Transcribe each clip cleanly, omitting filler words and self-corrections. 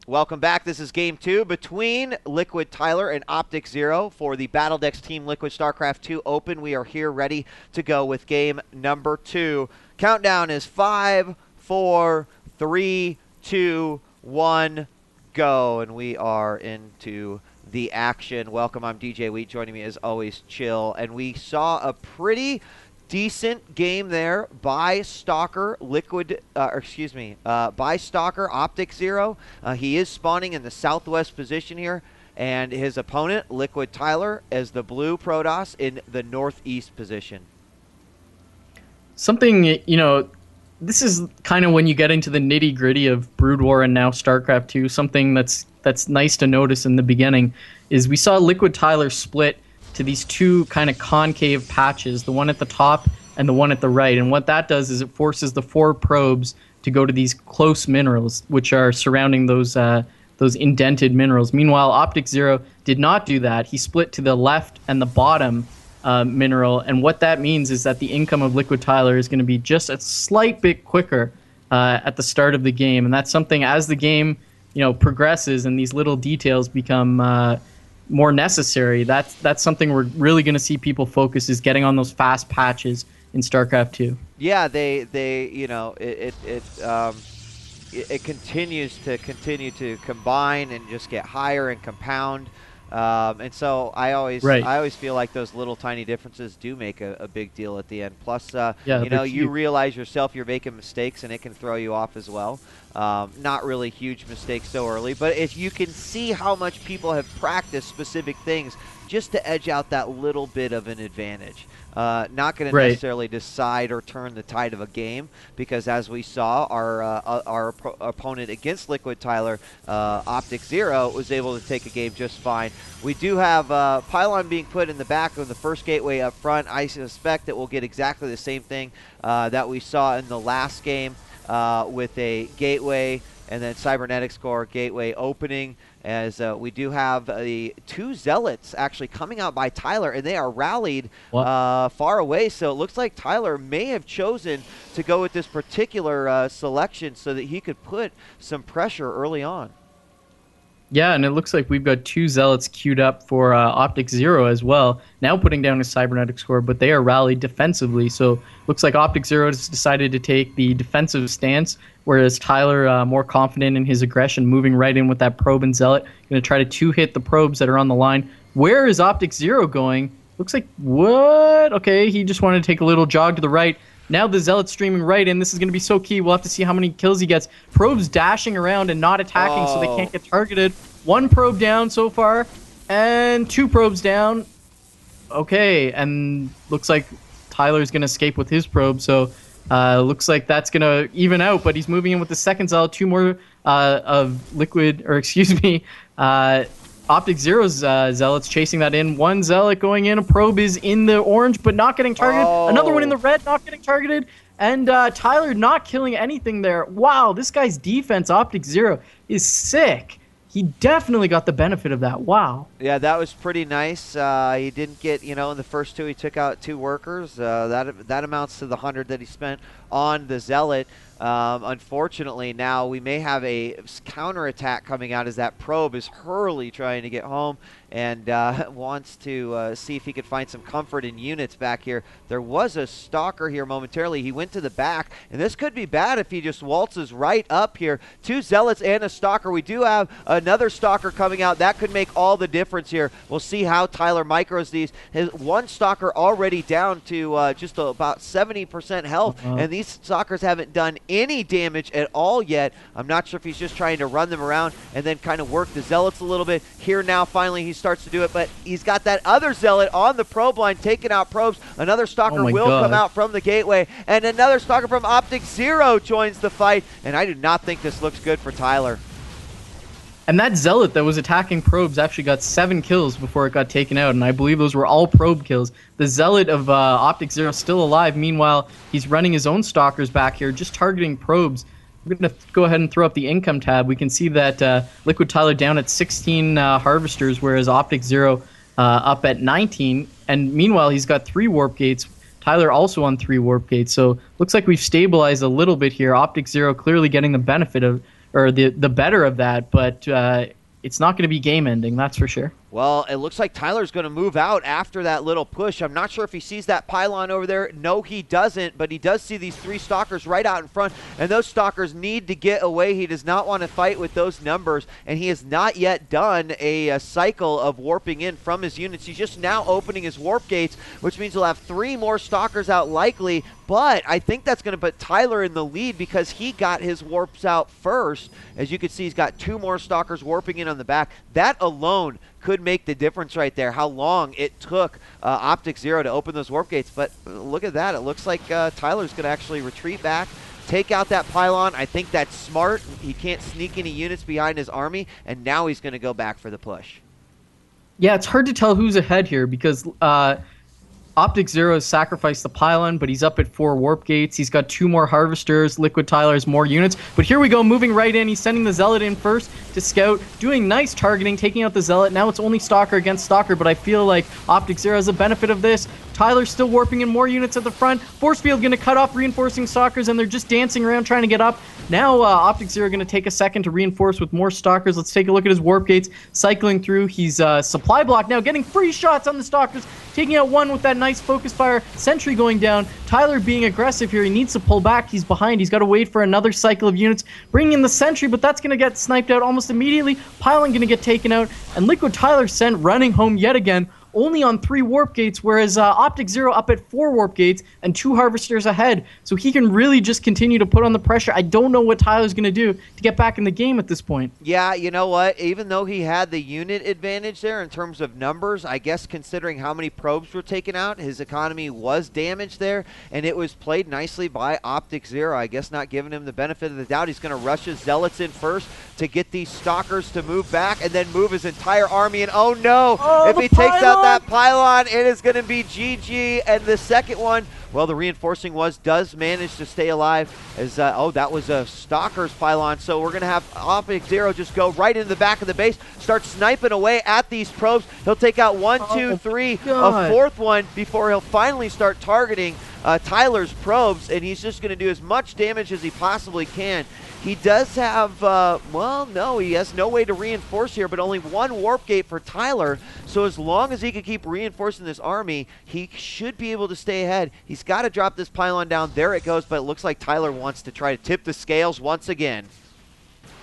Welcome back. This is game 2 between LiquidTyler and OptikZero for the BattleDex Team Liquid StarCraft 2 Open. We are here ready to go with game number 2. Countdown is 5, 4, 3, 2, 1, go. And we are into the action. Welcome. I'm DJ Wheat. Joining me as always, Chill. And we saw a pretty decent game there by Stalker by Stalker OptikZero. He is spawning in the southwest position here, and his opponent LiquidTyler as the blue Protoss in the northeast position. Something, this is kind of when you get into the nitty gritty of Brood War and now StarCraft 2. Something that's nice to notice in the beginning is we saw LiquidTyler split to these two kind of concave patches, the one at the top and the one at the right. And what that does is it forces the 4 probes to go to these close minerals, which are surrounding those indented minerals. Meanwhile, OptikZero did not do that. He split to the left and the bottom mineral. And what that means is that the income of LiquidTyler is going to be just a slight bit quicker at the start of the game. And that's something as the game progresses and these little details become more necessary. That's something we're really going to see people focus, is getting on those fast patches in StarCraft 2. Yeah, it continues to combine and just get higher and compound. And so I always feel like those little tiny differences do make a big deal at the end. Plus, you realize yourself you're making mistakes, and it can throw you off as well. Not really huge mistakes so early, but if you can see how much people have practiced specific things just to edge out that little bit of an advantage. Not going to necessarily decide or turn the tide of a game, because as we saw, our opponent against LiquidTyler, OptikZero, was able to take a game just fine. We do have Pylon being put in the back of the first gateway up front. I suspect that we'll get exactly the same thing that we saw in the last game with a gateway and then cybernetics core gateway opening, as we do have the 2 Zealots actually coming out by Tyler, and they are rallied far away. So it looks like Tyler may have chosen to go with this particular selection so that he could put some pressure early on. Yeah, and it looks like we've got 2 Zealots queued up for OptikZero as well, now putting down a cybernetics core, but they are rallied defensively. So looks like OptikZero has decided to take the defensive stance, whereas Tyler, more confident in his aggression, moving right in with that probe and Zealot, going to try to 2-hit the probes that are on the line. Where is OptikZero going? Looks like, what? Okay, he just wanted to take a little jog to the right. Now the Zealot's streaming right in. This is going to be so key. We'll have to see how many kills he gets. Probes dashing around and not attacking, so they can't get targeted. 1 probe down so far, and 2 probes down. Okay, and looks like Tyler's going to escape with his probe, so looks like that's going to even out, but he's moving in with the second Zealot. 2 more OptikZero's Zealots chasing that in. 1 Zealot going in. A probe is in the orange, but not getting targeted. Another one in the red, not getting targeted. And Tyler not killing anything there. Wow, this guy's defense, OptikZero, is sick. He definitely got the benefit of that. Wow. Yeah, that was pretty nice. He didn't get, in the first 2, he took out 2 workers. That amounts to the 100 that he spent on the Zealot. Unfortunately, now we may have a counterattack coming out as that probe is Hurley trying to get home and wants to see if he could find some comfort in units back here. There was a Stalker here momentarily. He went to the back, and this could be bad if he just waltzes right up here. 2 Zealots and a Stalker. We do have another Stalker coming out. That could make all the difference here. We'll see how Tyler micros these. His 1 Stalker already down to just about 70% health, and these Stalkers haven't done any damage at all yet. I'm not sure if he's just trying to run them around and then kind of work the Zealots a little bit. Here now, finally, he starts to do it, but he's got that other Zealot on the probe line, taking out probes. Another Stalker will come out from the gateway, and another Stalker from OptikZero joins the fight, and I do not think this looks good for Tyler. And that Zealot that was attacking probes actually got 7 kills before it got taken out, and I believe those were all probe kills. The Zealot of OptikZero is still alive. Meanwhile, he's running his own Stalkers back here, just targeting probes. We're going to go ahead and throw up the income tab. We can see that LiquidTyler down at 16 harvesters, whereas OptikZero up at 19. And meanwhile, he's got 3 warp gates. Tyler also on 3 warp gates. So looks like we've stabilized a little bit here. OptikZero clearly getting the benefit of or the better of that, but it's not going to be game ending, that's for sure. Well, it looks like Tyler's going to move out after that little push. I'm not sure if he sees that pylon over there. No, he doesn't, but he does see these 3 stalkers right out in front, and those stalkers need to get away. He does not want to fight with those numbers, and he has not yet done a cycle of warping in from his units. He's just now opening his warp gates, which means he'll have 3 more stalkers out likely, but I think that's going to put Tyler in the lead because he got his warps out first. As you can see, he's got 2 more stalkers warping in on the back. That alone could make the difference right there, how long it took OptikZero to open those warp gates. But look at that. It looks like Tyler's going to actually retreat back, take out that pylon. I think that's smart. He can't sneak any units behind his army, and now he's going to go back for the push. Yeah, it's hard to tell who's ahead here because OptikZero has sacrificed the pylon, but he's up at 4 warp gates. He's got 2 more harvesters. LiquidTyler has more units. But here we go, moving right in. He's sending the Zealot in first to scout, doing nice targeting, taking out the Zealot. Now it's only Stalker against Stalker, but I feel like OptikZero has a benefit of this. Tyler's still warping in more units at the front. Force Field going to cut off reinforcing Stalkers, and they're just dancing around trying to get up. Now OptikZero going to take a second to reinforce with more Stalkers. Let's take a look at his warp gates. Cycling through. He's supply block now, getting free shots on the Stalkers, taking out one with that nice focus fire. Sentry going down. Tyler being aggressive here. He needs to pull back. He's behind. He's got to wait for another cycle of units. Bringing in the Sentry, but that's going to get sniped out almost immediately. Pylon going to get taken out. And LiquidTyler sent running home yet again, only on 3 warp gates, whereas OptikZero up at 4 warp gates and 2 harvesters ahead. So he can really just continue to put on the pressure. I don't know what Tyler's going to do to get back in the game at this point. Yeah, you know what? Even though he had the unit advantage there in terms of numbers, I guess considering how many probes were taken out, his economy was damaged there, and it was played nicely by OptikZero. I guess not giving him the benefit of the doubt. He's going to rush his Zealots in first to get these Stalkers to move back and then move his entire army. And oh no, if he takes out that pylon, it is going to be GG. And the second one, well, the reinforcing does manage to stay alive as, that was a Stalker's pylon. So we're going to have OptikZero just go right into the back of the base, start sniping away at these probes. He'll take out 1, 2, 3, a 4th one before he'll finally start targeting Tyler's probes, and he's just going to do as much damage as he possibly can. He does have, he has no way to reinforce here, but only 1 warp gate for Tyler. So as long as he can keep reinforcing this army, he should be able to stay ahead. He's got to drop this pylon down. There it goes, but it looks like Tyler wants to try to tip the scales once again.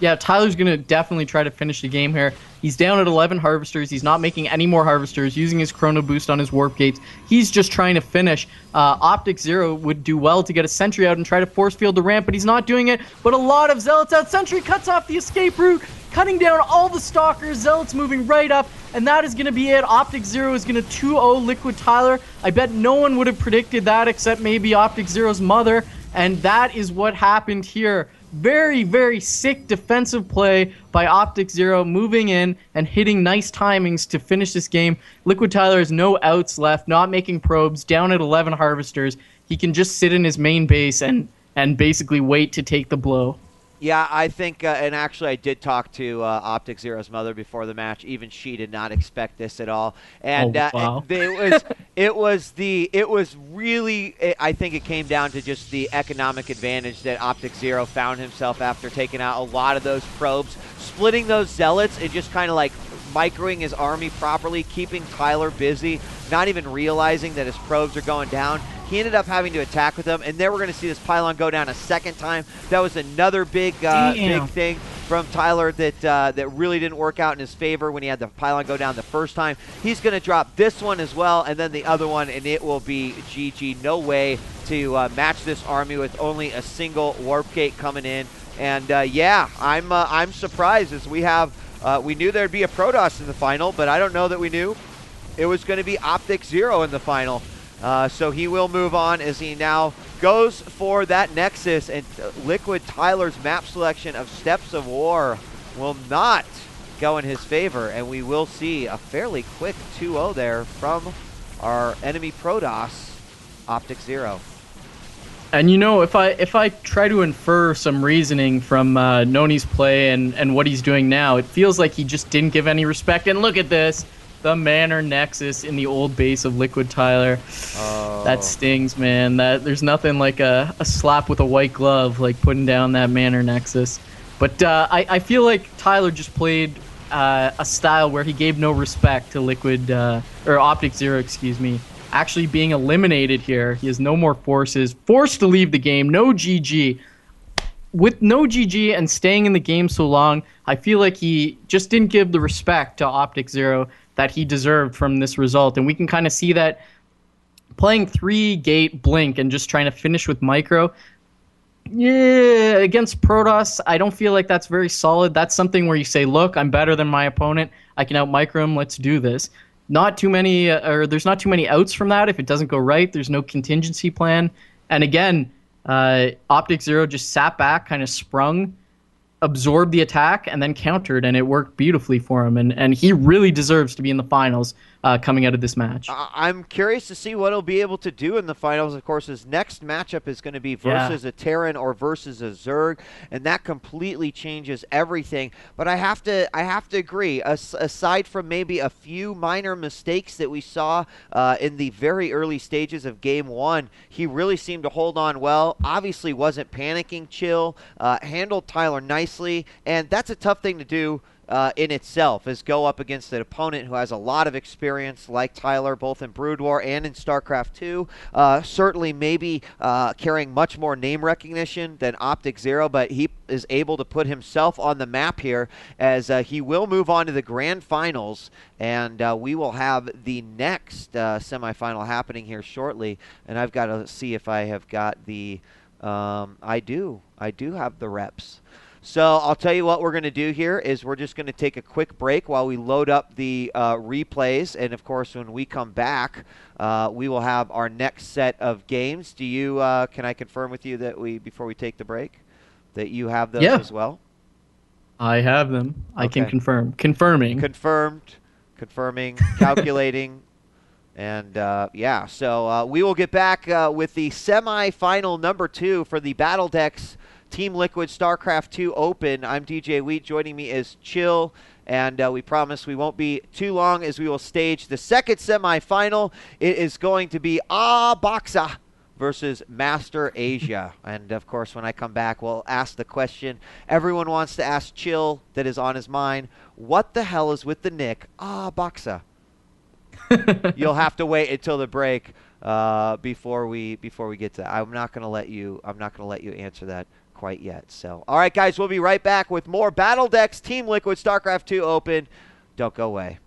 Yeah, Tyler's going to definitely try to finish the game here. He's down at 11 harvesters. He's not making any more harvesters, using his chrono boost on his warp gates. He's just trying to finish. OptikZero would do well to get a sentry out and try to force field the ramp, but he's not doing it. But a lot of Zealots out. Sentry cuts off the escape route, cutting down all the Stalkers. Zealots moving right up, and that is going to be it. OptikZero is going to 2-0 LiquidTyler. I bet no one would have predicted that except maybe OptikZero's mother, and that is what happened here. Very, very sick defensive play by OptikZero, moving in and hitting nice timings to finish this game. LiquidTyler has no outs left, not making probes, down at 11 harvesters. He can just sit in his main base and basically wait to take the blow. Yeah, I think, and actually I did talk to OptikZero's mother before the match. Even she did not expect this at all. And wow. it was really, I think it came down to just the economic advantage that OptikZero found himself after taking out a lot of those probes, splitting those Zealots and just kind of like microing his army properly, keeping Tyler busy, not even realizing that his probes are going down. He ended up having to attack with them, and there we're going to see this pylon go down a second time. That was another big thing from Tyler that really didn't work out in his favor when he had the pylon go down the first time. He's going to drop this one as well, and then the other one, and it will be GG. No way to match this army with only a single warp gate coming in. And yeah, I'm surprised as we knew there'd be a Protoss in the final, but I don't know that we knew it was going to be OptikZero in the final. So he will move on as he now goes for that Nexus, and LiquidTyler's map selection of Steps of War will not go in his favor, and we will see a fairly quick 2-0 there from our enemy Protoss, OptikZero. And you know, if I try to infer some reasoning from Noni's play and what he's doing now, it feels like he just didn't give any respect. And look at this. The Manor Nexus in the old base of LiquidTyler. Oh. That stings, man. There's nothing like a slap with a white glove like putting down that Manor Nexus. But I feel like Tyler just played a style where he gave no respect to Liquid or OptikZero, excuse me, actually being eliminated here. He has no more forces, forced to leave the game, no GG. With no GG and staying in the game so long, I feel like he just didn't give the respect to OptikZero that he deserved from this result. And we can kind of see that playing 3-gate Blink and just trying to finish with Micro, yeah, against Protoss, I don't feel like that's very solid. That's something where you say, look, I'm better than my opponent. I can out-micro him. Let's do this. Not too many, or there's not too many outs from that. If it doesn't go right, there's no contingency plan. And again, OptikZero just sat back, kind of sprung, absorbed the attack, and then countered, and it worked beautifully for him. And he really deserves to be in the finals coming out of this match. I'm curious to see what he'll be able to do in the finals. Of course, his next matchup is going to be versus a Terran or versus a Zerg, and that completely changes everything. But I have to agree, aside from maybe a few minor mistakes that we saw in the very early stages of Game 1, he really seemed to hold on well. Obviously wasn't panicking, chill, handled Tyler nicely, and that's a tough thing to do in itself, is go up against an opponent who has a lot of experience like Tyler, both in Brood War and in StarCraft 2. Certainly maybe carrying much more name recognition than OptikZero, but he is able to put himself on the map here, as he will move on to the grand finals, and we will have the next semifinal happening here shortly. And I've got to see if I have got the I do have the reps. So I'll tell you what we're going to do here is we're just going to take a quick break while we load up the replays. And, of course, when we come back, we will have our next set of games. Do you can I confirm with you that before we take the break, that you have those as well? I have them. Okay. I can confirm. Confirming. Confirming, calculating. And, yeah, so we will get back with the semifinal number 2 for the BattleDex Team Liquid StarCraft 2 Open. I'm DJ Wheat. Joining me is Chill, and we promise we won't be too long as we will stage the second semifinal. It is going to be Boxa versus Master Asia. And, of course, when I come back, we'll ask the question everyone wants to ask Chill that is on his mind. What the hell is with the nick Boxa? You'll have to wait until the break before we get to that. I'm not going to let you answer that quite yet. So, all right, guys, we'll be right back with more BattleDex Team Liquid StarCraft 2 Open. Don't go away.